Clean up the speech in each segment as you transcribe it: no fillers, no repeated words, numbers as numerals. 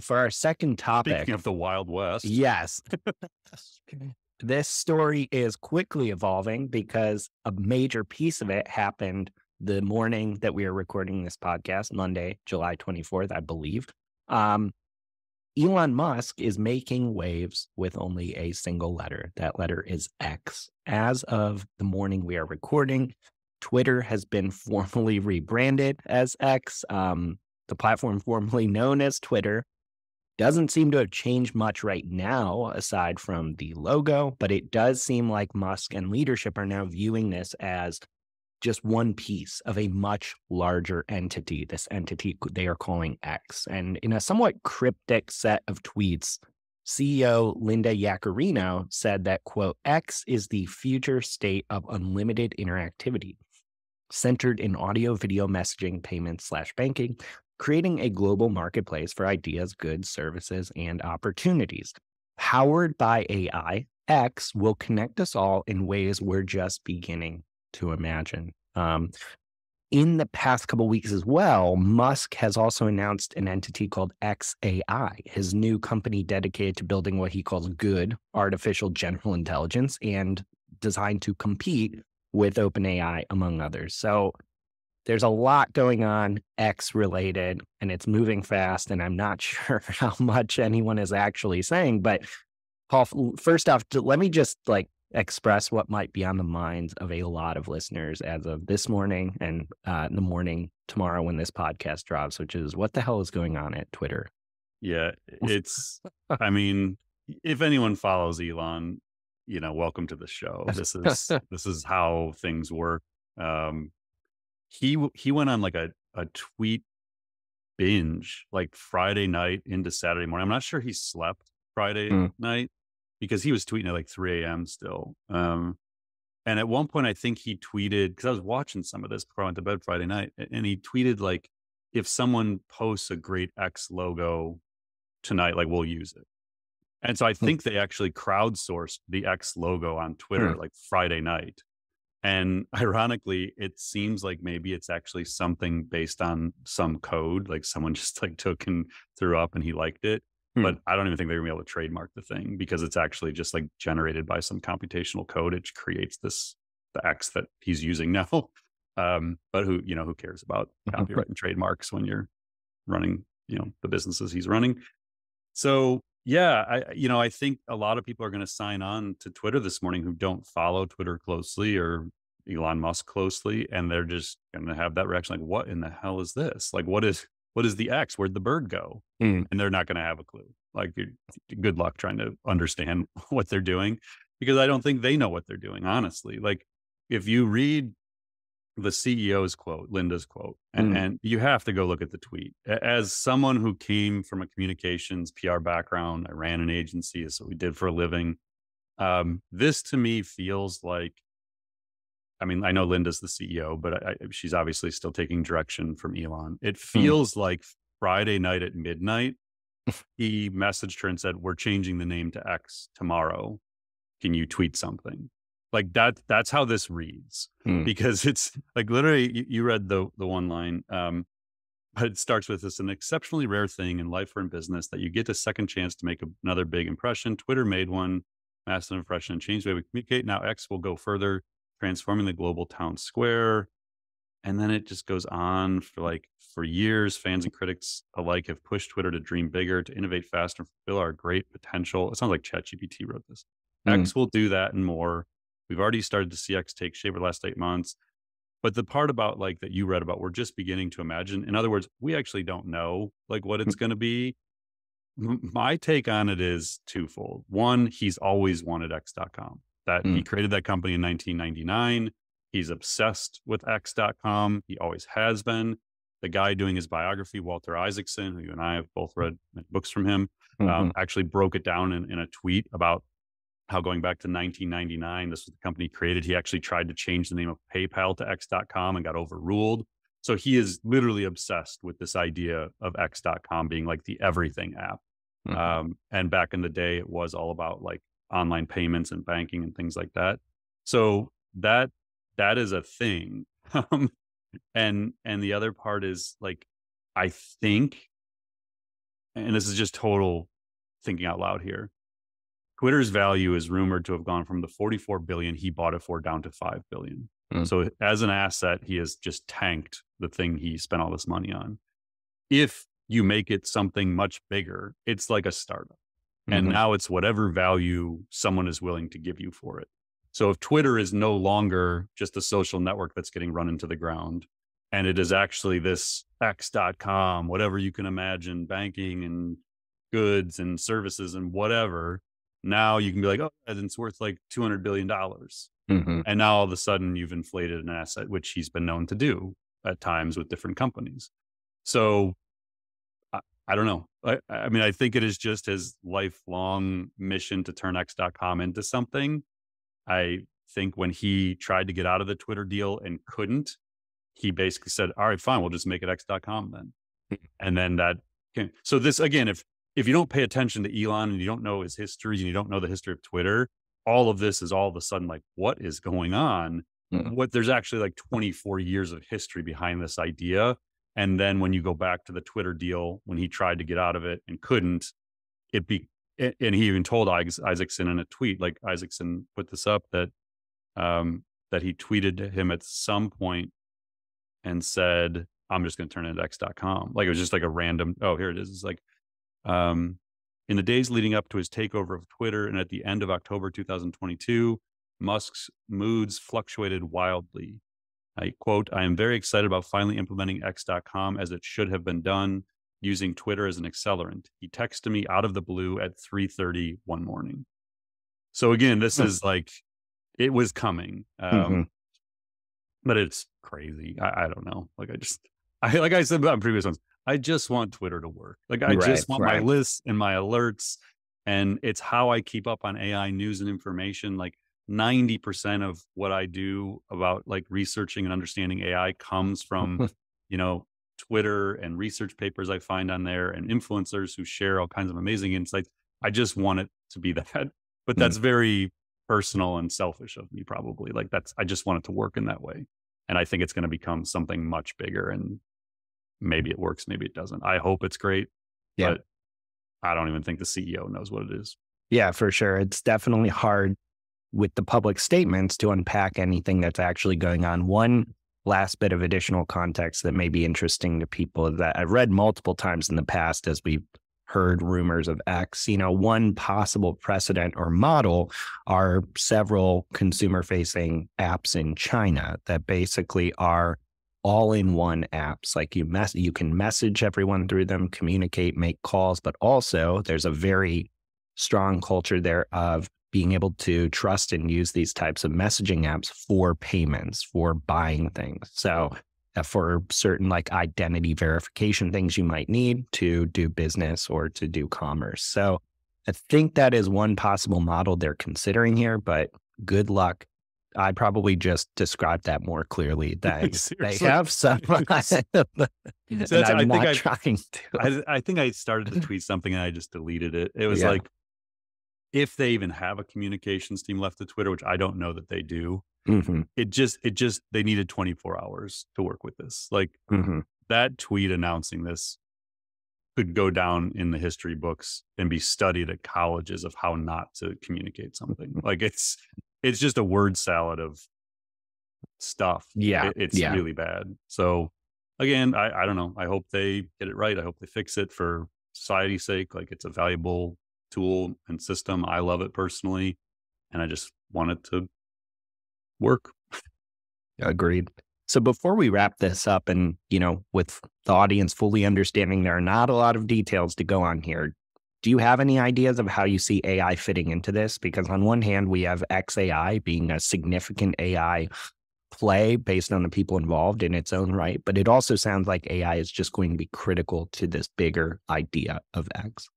For our second topic, Speaking of the Wild West. yes, this story is quickly evolving because a major piece of it happened the morning that we are recording this podcast, Monday, July 24th, I believe. Elon Musk is making waves with only a single letter. That letter is X. As of the morning we are recording, Twitter has been formally rebranded as X. The platform formerly known as Twitter doesn't seem to have changed much right now, aside from the logo, but it does seem like Musk and leadership are now viewing this as just one piece of a much larger entity, this entity they are calling X. And in a somewhat cryptic set of tweets, CEO Linda Yaccarino said that, quote, X is the future state of unlimited interactivity, centered in audio, video messaging, payments / banking, creating a global marketplace for ideas, goods, services, and opportunities. Powered by AI, X will connect us all in ways we're just beginning to imagine. In the past couple of weeks as well, Musk has also announced an entity called XAI, his new company dedicated to building what he calls good artificial general intelligence and designed to compete with OpenAI, among others. So there's a lot going on X related, and it's moving fast, and I'm not sure how much anyone is actually saying. But Paul, first off, let me just express what might be on the minds of a lot of listeners as of this morning and in the morning tomorrow when this podcast drops, which is what the hell is going on at Twitter? Yeah, I mean, if anyone follows Elon, welcome to the show. This is how things work. He went on like a tweet binge like Friday night into Saturday morning. I'm not sure he slept Friday night because he was tweeting at like 3 a.m. still. And at one point, I think he tweeted, because I was watching some of this before I went to bed Friday night, and he tweeted like, if someone posts a great X logo tonight, like we'll use it. And so I think they actually crowdsourced the X logo on Twitter like Friday night. And ironically, it seems like maybe it's actually something based on some code, like someone just like took and threw up and he liked it. But I don't even think they're gonna be able to trademark the thing because it's actually just like generated by some computational code. It creates the X that he's using now. But who cares about copyright and trademarks when you're running, the businesses he's running. So yeah, I think a lot of people are going to sign on to Twitter this morning who don't follow Twitter closely or Elon Musk closely, and they're just going to have that reaction, like, "What in the hell is this? Like, what is the X? Where'd the bird go?" And they're not going to have a clue. Like, good luck trying to understand what they're doing, because I don't think they know what they're doing. Honestly, like if you read the CEO's quote, Linda's quote, and you have to go look at the tweet. As someone who came from a communications PR background, I ran an agency, is what we did for a living. This to me feels like, I mean, I know Linda's the CEO, but she's obviously still taking direction from Elon. It feels like Friday night at midnight, he messaged her and said, "We're changing the name to X tomorrow. Can you tweet something?" Like that's how this reads, because it's like literally you read the one line, but it starts with this: an exceptionally rare thing in life or in business that you get a second chance to make another big impression. Twitter made one massive impression and changed the way we communicate. Now X will go further, transforming the global town square. And then it just goes on for years. Fans and critics alike have pushed Twitter to dream bigger, to innovate faster, and fulfill our great potential. It sounds like ChatGPT wrote this. X will do that and more. We've already started to see X take shape over the last 8 months. But the part about like that you read about, we're just beginning to imagine. In other words, we actually don't know like what it's going to be. My take on it is twofold. One, he's always wanted X.com. That he created that company in 1999. He's obsessed with X.com. He always has been. The guy doing his biography, Walter Isaacson, who you and I have both read books from him, actually broke it down in a tweet about how going back to 1999, this was the company he created. He actually tried to change the name of PayPal to X.com and got overruled. So he is literally obsessed with this idea of X.com being like the everything app. And back in the day, it was all about like online payments and banking and things like that. So that is a thing. And the other part is like, I think, and this is just total thinking out loud here. Twitter's value is rumored to have gone from the 44 billion he bought it for down to 5 billion. So as an asset, he has just tanked the thing he spent all this money on. If you make it something much bigger, it's like a startup. And now it's whatever value someone is willing to give you for it. So if Twitter is no longer just a social network that's getting run into the ground, and it is actually this X.com, whatever you can imagine, banking and goods and services and whatever, now you can be like, oh, it's worth like $200 billion. And now all of a sudden you've inflated an asset, which he's been known to do at times with different companies. So I don't know. I mean, I think it is just his lifelong mission to turn X.com into something. I think when he tried to get out of the Twitter deal and couldn't, he basically said, all right, fine, we'll just make it X.com then. And then that came. So this, again, if you don't pay attention to Elon and you don't know his history and you don't know the history of Twitter, all of this is all of a sudden like, what is going on? There's actually like 24 years of history behind this idea. And then when you go back to the Twitter deal, when he tried to get out of it and couldn't, and he even told Isaacson in a tweet, like Isaacson put this up, that he tweeted to him at some point and said, I'm just going to turn it into X.com. Like it was just like a random, oh, here it is. It's like, in the days leading up to his takeover of Twitter and at the end of October 2022, Musk's moods fluctuated wildly. I quote, I am very excited about finally implementing X.com as it should have been done, using Twitter as an accelerant. He texted me out of the blue at 3:30 one morning. So again, this is like, it was coming. But it's crazy. I don't know. Like like I said on previous ones, I just want Twitter to work. Like I just want my lists and my alerts, and it's how I keep up on AI news and information. Like 90% of what I do about like researching and understanding AI comes from, Twitter and research papers I find on there and influencers who share all kinds of amazing insights. I just want it to be that, but that's very personal and selfish of me, probably. Like I just want it to work in that way. And I think it's going to become something much bigger, and maybe it works, maybe it doesn't. I hope it's great, but I don't even think the CEO knows what it is. Yeah, for sure. It's definitely hard with the public statements to unpack anything that's actually going on. One last bit of additional context that may be interesting to people that I've read multiple times in the past as we've heard rumors of X. One possible precedent or model are several consumer-facing apps in China that basically are all-in-one apps. Like you can message everyone through them, communicate, make calls, but also there's a very strong culture there of being able to trust and use these types of messaging apps for payments, for buying things. So for certain like identity verification things you might need to do business or to do commerce. So I think that is one possible model they're considering here, but good luck. I probably just described that more clearly than they have some. I'm not trying to. I think I started to tweet something and I just deleted it. It was like, if they even have a communications team left at Twitter, which I don't know that they do, it just they needed 24 hours to work with this. Like that tweet announcing this could go down in the history books and be studied at colleges of how not to communicate something. Like it's just a word salad of stuff. It's really bad. So again, I don't know. I hope they get it right. I hope they fix it for society's sake. Like it's a valuable tool and system. I love it personally, and I just want it to work. Agreed. So before we wrap this up, and with the audience fully understanding there are not a lot of details to go on here, do you have any ideas of how you see AI fitting into this? Because on one hand, we have XAI being a significant AI play based on the people involved in its own right, but it also sounds like AI is just going to be critical to this bigger idea of X.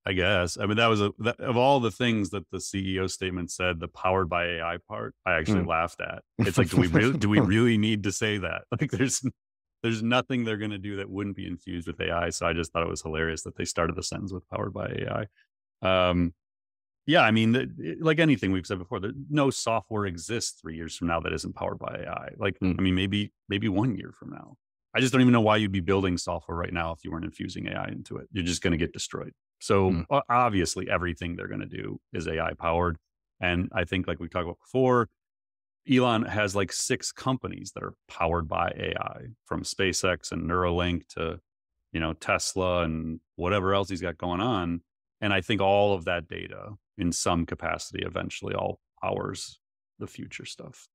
I guess. I mean, that was of all the things that the CEO statement said, the powered by AI part, I actually laughed at. It's like, do we really need to say that? Like there's nothing they're going to do that wouldn't be infused with AI. So I just thought it was hilarious that they started the sentence with powered by AI. Yeah, I mean, like anything we've said before, no software exists 3 years from now that isn't powered by AI. Like, I mean, maybe 1 year from now. I just don't even know why you'd be building software right now if you weren't infusing AI into it. You're just going to get destroyed. So obviously everything they're going to do is AI powered. And I think, like we talked about before, Elon has like 6 companies that are powered by AI, from SpaceX and Neuralink to, Tesla and whatever else he's got going on. And I think all of that data in some capacity eventually all powers the future stuff.